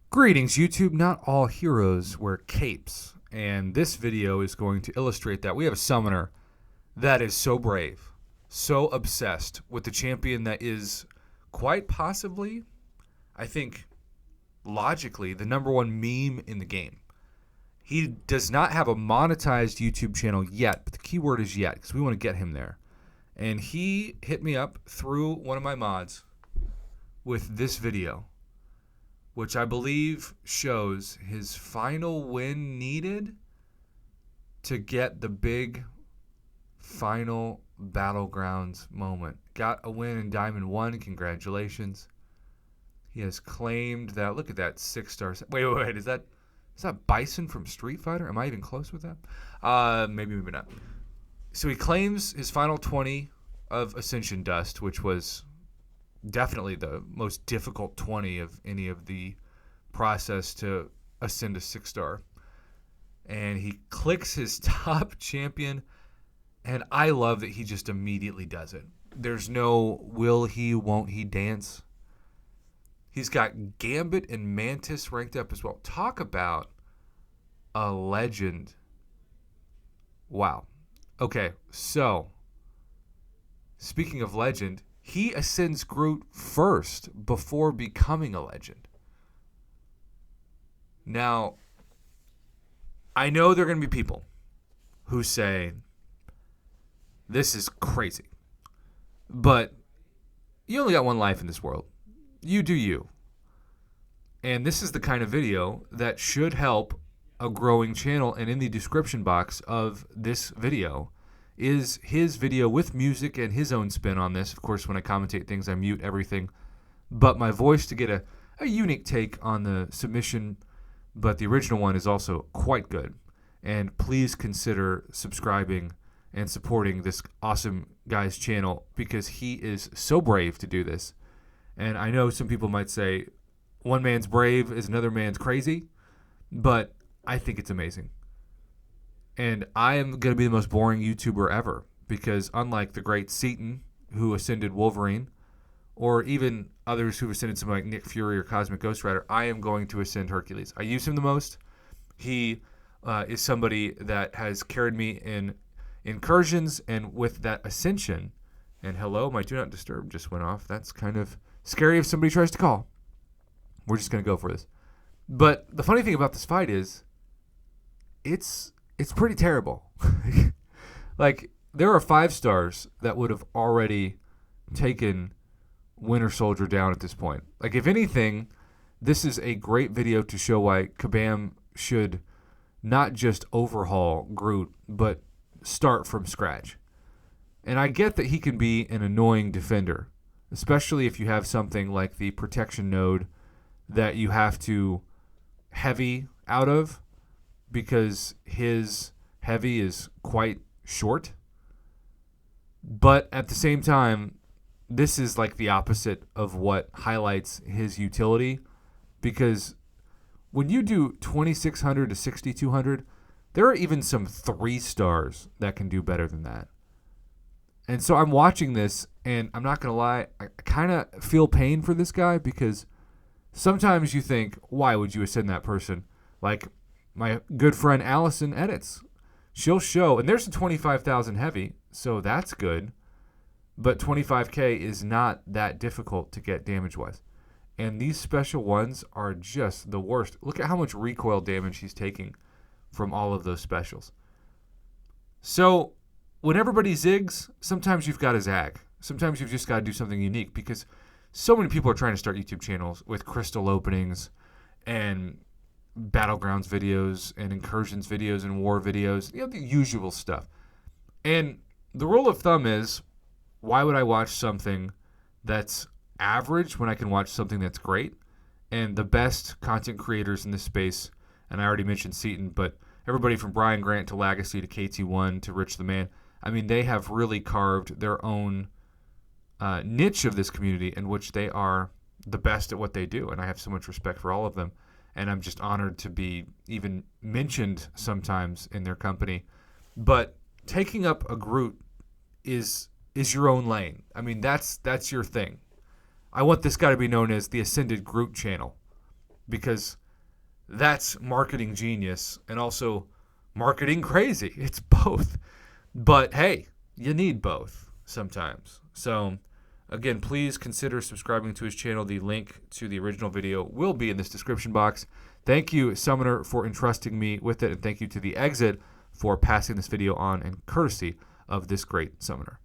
Greetings, YouTube. Not all heroes wear capes, and this video is going to illustrate that. We have a summoner that is so brave, so obsessed with the champion that is quite possibly, I think, logically, the number one meme in the game. He does not have a monetized YouTube channel yet, but the key word is yet, because we want to get him there. And he hit me up through one of my mods with this video, which I believe shows his final win needed to get the big final Battlegrounds moment. Got a win in Diamond 1. Congratulations. He has claimed that. Look at that 6-star. Wait. Is that Bison from Street Fighter? Am I even close with that? Maybe not. So he claims his final 20 of Ascension Dust, which was definitely the most difficult 20 of any of the process to ascend to 6-star. And he clicks his top champion, and I love that he just immediately does it. There's no will he, won't he dance. He's got Gambit and Mantis ranked up as well. Talk about a legend. Wow. Okay, so speaking of legend, he ascends Groot first before becoming a legend. Now, I know there are going to be people who say, this is crazy. But you only got one life in this world. You do you. And this is the kind of video that should help a growing channel. And in the description box of this video is his video with music and his own spin on this. Of course, when I commentate things, I mute everything but my voice to get a unique take on the submission. But the original one is also quite good. And please consider subscribing and supporting this awesome guy's channel because he is so brave to do this. And I know some people might say one man's brave is another man's crazy, but I think it's amazing. And I am going to be the most boring YouTuber ever because unlike the great Seaton, who ascended Wolverine, or even others who ascended something like Nick Fury or Cosmic Ghost Rider, I am going to ascend Hercules. I use him the most. He is somebody that has carried me in incursions, and with that ascension, and hello, my Do Not Disturb just went off. That's kind of scary if somebody tries to call. We're just going to go for this. But the funny thing about this fight is it's pretty terrible. Like, there are 5-stars that would have already taken Winter Soldier down at this point. Like, if anything, this is a great video to show why Kabam should not just overhaul Groot, but start from scratch. And I get that he can be an annoying defender, especially if you have something like the protection node that you have to heavy out of because his heavy is quite short. But at the same time, this is like the opposite of what highlights his utility, because when you do 2600 to 6200, there are even some 3-stars that can do better than that. And so I'm watching this, and I'm not going to lie, I kind of feel pain for this guy because sometimes you think, why would you ascend that person? Like my good friend Allison edits. She'll show, and there's a 25,000 heavy, so that's good. But 25k is not that difficult to get damage-wise. And these special ones are just the worst. Look at how much recoil damage he's taking from all of those specials. So when everybody zigs, sometimes you've got to zag. Sometimes you've just got to do something unique because so many people are trying to start YouTube channels with crystal openings and Battlegrounds videos and incursions videos and war videos, the usual stuff. And the rule of thumb is, why would I watch something that's average when I can watch something that's great? And the best content creators in this space, and I already mentioned Seaton, but everybody from Brian Grant to Legacy to KT1 to Rich the Man, I mean, they have really carved their own niche of this community in which they are the best at what they do. And I have so much respect for all of them. And I'm just honored to be even mentioned sometimes in their company. But taking up a Groot is your own lane. I mean, that's your thing. I want this guy to be known as the Ascended Groot channel. because that's marketing genius and also marketing crazy. It's both. But hey, you need both sometimes. So again, please consider subscribing to his channel. The link to the original video will be in this description box. Thank you, Summoner, for entrusting me with it, and thank you to The Exit for passing this video on in courtesy of this great Summoner.